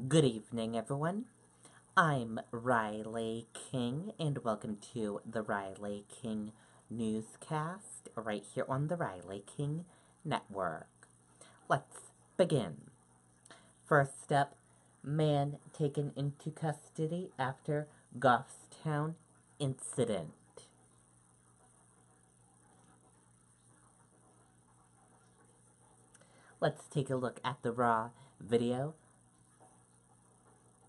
Good evening, everyone. I'm Riley King, and welcome to the Riley King Newscast right here on the Riley King Network. Let's begin. First up, man taken into custody after Goffstown incident. Let's take a look at the raw video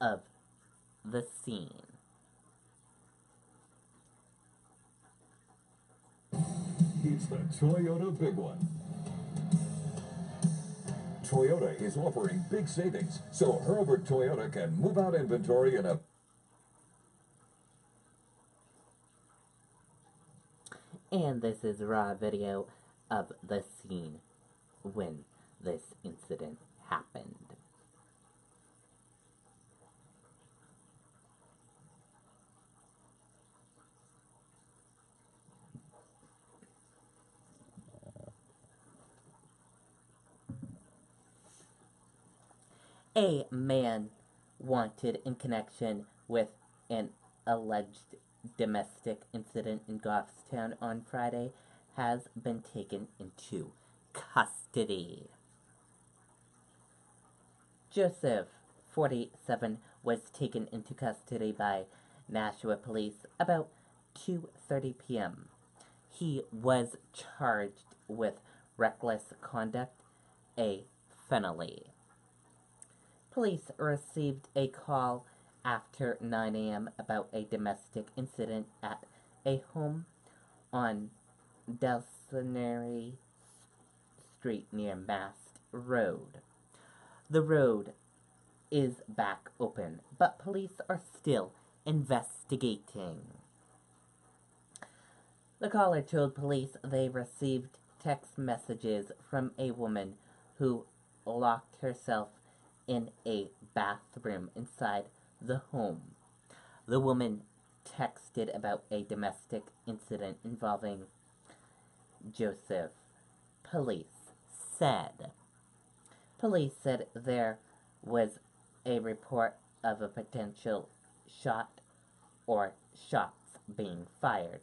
of the scene. It's the Toyota Big One. Toyota is offering big savings, so Hurlburt Toyota can move out inventory in a... And this is raw video of the scene when this incident happened. A man wanted in connection with an alleged domestic incident in Goffstown on Friday has been taken into custody. Joseph, 47, was taken into custody by Nashua police about 2:30 p.m. He was charged with reckless conduct, a felony. Police received a call after 9 a.m. about a domestic incident at a home on Delcenary Street near Mast Road. The road is back open, but police are still investigating. The caller told police they received text messages from a woman who locked herself in a bathroom inside the home. The woman texted about a domestic incident involving Joseph. Police said. Police said there was a report of a potential shot or shots being fired,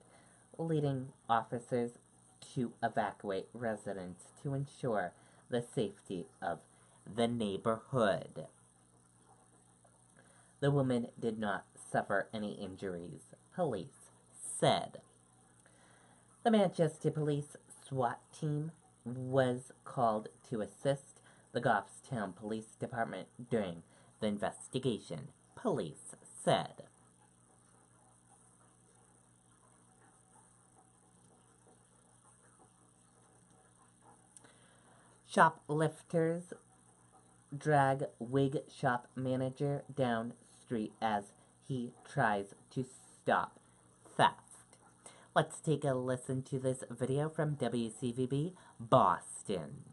leading officers to evacuate residents to ensure the safety of the neighborhood. The woman did not suffer any injuries, police said. The Manchester Police SWAT team was called to assist the Goffstown Police Department during the investigation, police said. Shoplifters drag wig shop manager down street as he tries to stop theft. Let's take a listen to this video from WCVB Boston.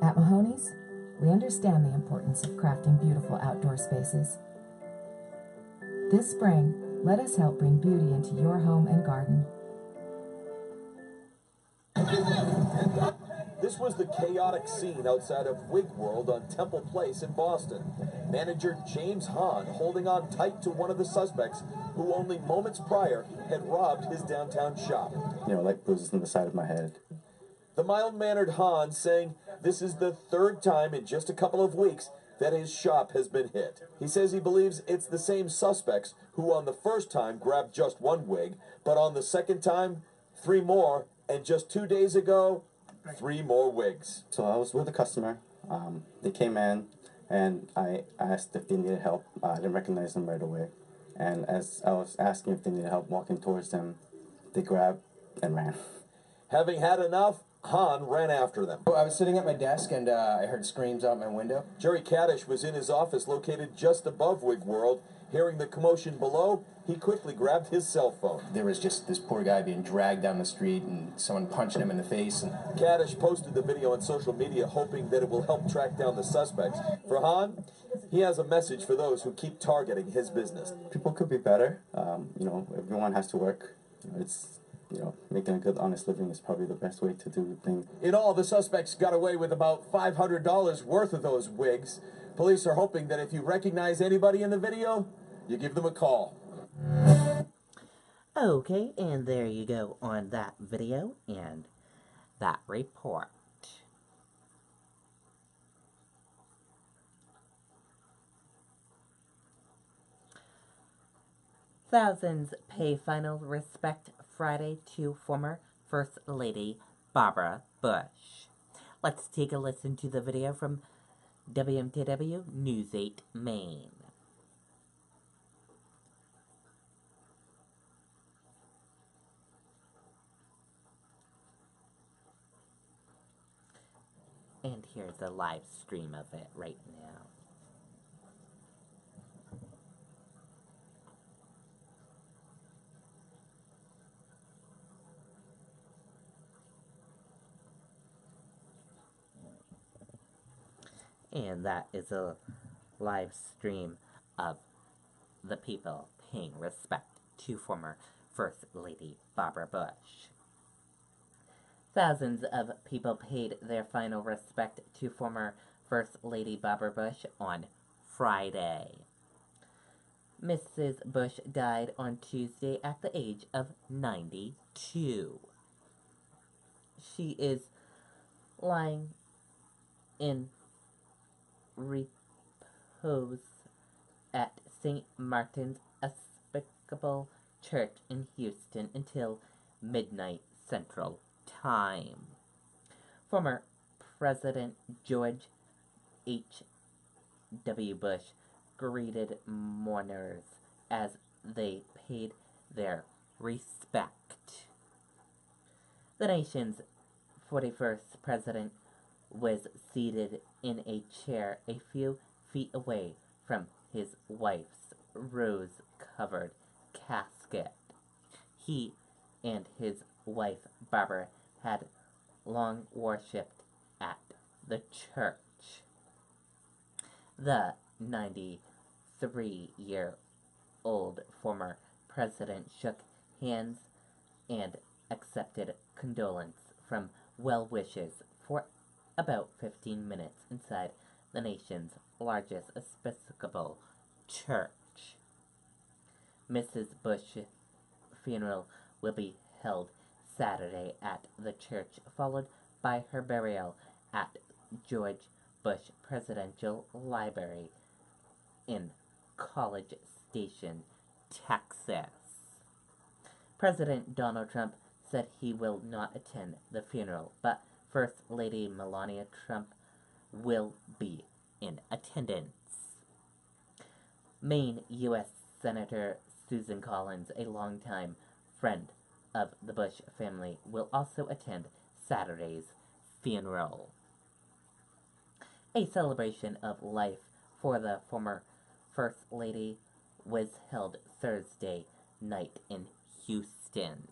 At Mahoney's, we understand the importance of crafting beautiful outdoor spaces. This spring, let us help bring beauty into your home and garden. This was the chaotic scene outside of Wig World on Temple Place in Boston. Manager James Hahn holding on tight to one of the suspects who only moments prior had robbed his downtown shop. Like bruises on the side of my head. The mild-mannered Hahn saying this is the third time in just a couple of weeks that his shop has been hit. He says he believes it's the same suspects who on the first time grabbed just one wig, but on the second time, 3 more, and just 2 days ago, 3 more wigs. So I was with a customer. They came in, and I asked if they needed help. I didn't recognize them right away. And as I was asking if they needed help walking towards them, they grabbed and ran. Having had enough, Han ran after them. I was sitting at my desk and I heard screams out my window. Jerry Kaddish was in his office located just above Wig World. Hearing the commotion below, he quickly grabbed his cell phone. There was just this poor guy being dragged down the street and someone punching him in the face. And Kaddish posted the video on social media, hoping that it will help track down the suspects. For Han, he has a message for those who keep targeting his business. People could be better. Everyone has to work. Making a good, honest living is probably the best way to do things. In all, the suspects got away with about $500 worth of those wigs. Police are hoping that if you recognize anybody in the video, you give them a call. Okay, and there you go on that video and that report. Thousands pay final respect Friday to former First Lady Barbara Bush. Let's take a listen to the video from WMTW News 8 Maine. And here's a live stream of it right now. And that is a live stream of the people paying respect to former First Lady Barbara Bush. Thousands of people paid their final respect to former First Lady Barbara Bush on Friday. Mrs. Bush died on Tuesday at the age of 92. She is lying in repose at St. Martin's Episcopal Church in Houston until midnight Central Time. Former President George H.W. Bush greeted mourners as they paid their respect. The nation's 41st president was seated in a chair a few feet away from his wife's rose-covered casket. He and his wife, Barbara, had long worshipped at the church. The 93-year-old former president shook hands and accepted condolence from well-wishers for about 15 minutes inside the nation's largest Episcopal church. Mrs. Bush's funeral will be held Saturday at the church, followed by her burial at George Bush Presidential Library in College Station, Texas. President Donald Trump said he will not attend the funeral, but First Lady Melania Trump will be in attendance. Maine U.S. Senator Susan Collins, a longtime friend of the Bush family, will also attend Saturday's funeral. A celebration of life for the former First Lady was held Thursday night in Houston.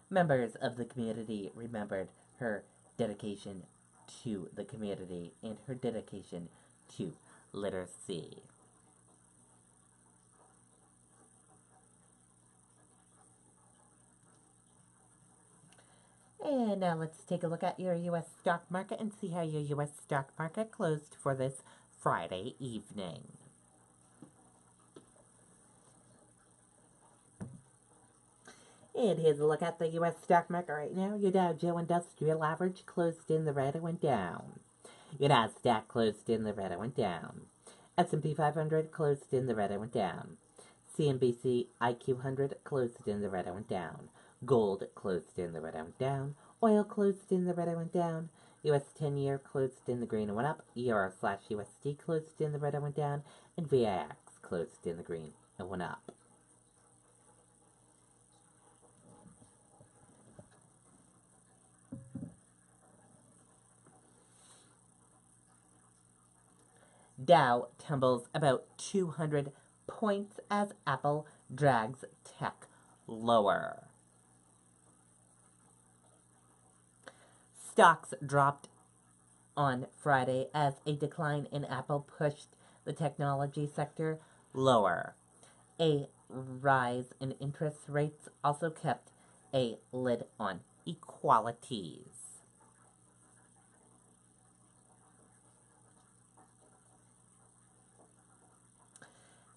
Members of the community remembered her dedication to the community and her dedication to literacy. And now let's take a look at your U.S. stock market and see how your U.S. stock market closed for this Friday evening. And here's a look at the U.S. stock market right now. Your Dow Jones Industrial Average closed in the red and went down. Your Nasdaq closed in the red and went down. S&P 500 closed in the red and went down. CNBC IQ 100 closed in the red and went down. Gold closed in the red and went down. Oil closed in the red and went down. US 10-year closed in the green and went up. Euro/USD closed in the red and went down. And VIX closed in the green and went up. Dow tumbles about 200 points as Apple drags tech lower. Stocks dropped on Friday as a decline in Apple pushed the technology sector lower. A rise in interest rates also kept a lid on equalities.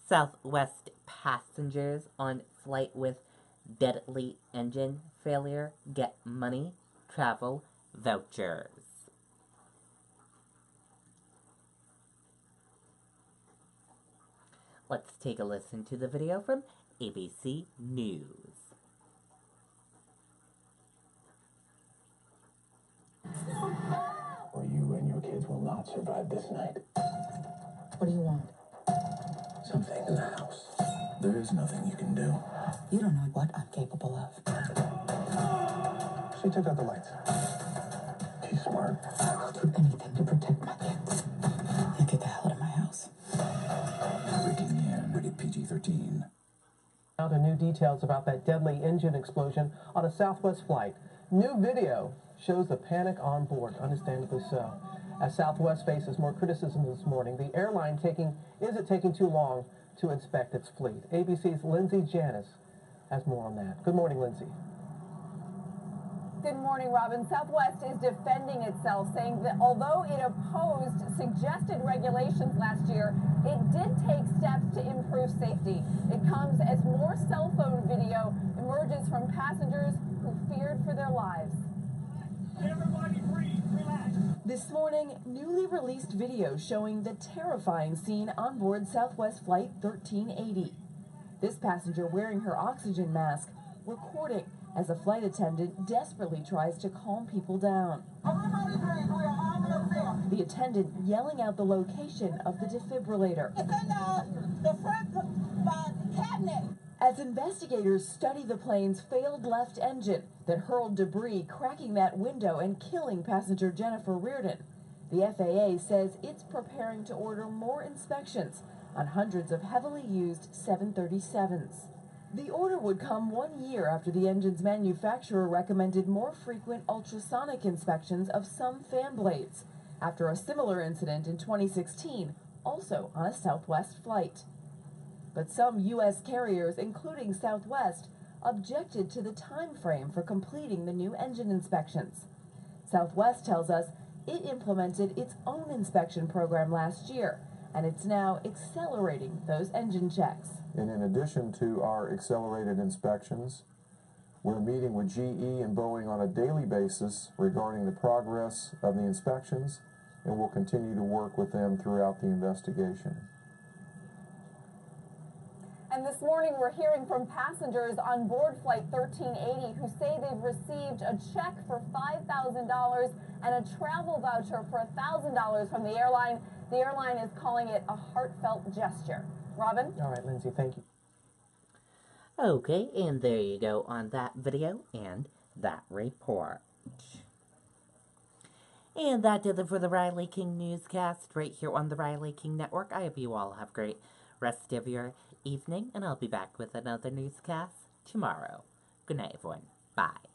Southwest passengers on flight with deadly engine failure get money travel vouchers. Let's take a listen to the video from ABC News. Or you and your kids will not survive this night. What do you want? Something in the house. There is nothing you can do. You don't know what I'm capable of. She took out the lights. She's smart. I'll do anything to protect my kids. Now get the hell out of my house. Breaking in. Rated PG-13. Now to new details about that deadly engine explosion on a Southwest flight. New video shows the panic on board, understandably so. As Southwest faces more criticism this morning, the airline is it taking too long to inspect its fleet? ABC's Lindsay Janis has more on that. Good morning, Lindsay. Good morning, Robin. Southwest is defending itself, saying that although it opposed suggested regulations last year, it did take steps to improve safety. It comes as more cell phone video emerges from passengers who feared for their lives. Everybody breathe, relax. This morning, newly released video showing the terrifying scene on board Southwest Flight 1380. This passenger wearing her oxygen mask, recording as a flight attendant desperately tries to calm people down. Everybody breathe, we are almost there. The attendant yelling out the location of the defibrillator. It's in the front cabinet. As investigators study the plane's failed left engine that hurled debris, cracking that window and killing passenger Jennifer Reardon, the FAA says it's preparing to order more inspections on hundreds of heavily used 737s. The order would come 1 year after the engine's manufacturer recommended more frequent ultrasonic inspections of some fan blades, after a similar incident in 2016, also on a Southwest flight. But some U.S. carriers, including Southwest, objected to the time frame for completing the new engine inspections. Southwest tells us it implemented its own inspection program last year, and it's now accelerating those engine checks. And in addition to our accelerated inspections, we're meeting with GE and Boeing on a daily basis regarding the progress of the inspections, and we'll continue to work with them throughout the investigation. And this morning, we're hearing from passengers on board Flight 1380 who say they've received a check for $5,000 and a travel voucher for $1,000 from the airline. The airline is calling it a heartfelt gesture. Robin? All right, Lindsay, thank you. Okay, and there you go on that video and that report. And that did it for the Riley King Newscast right here on the Riley King Network. I hope you all have a great rest of your evening, and I'll be back with another newscast tomorrow. Good night, everyone. Bye.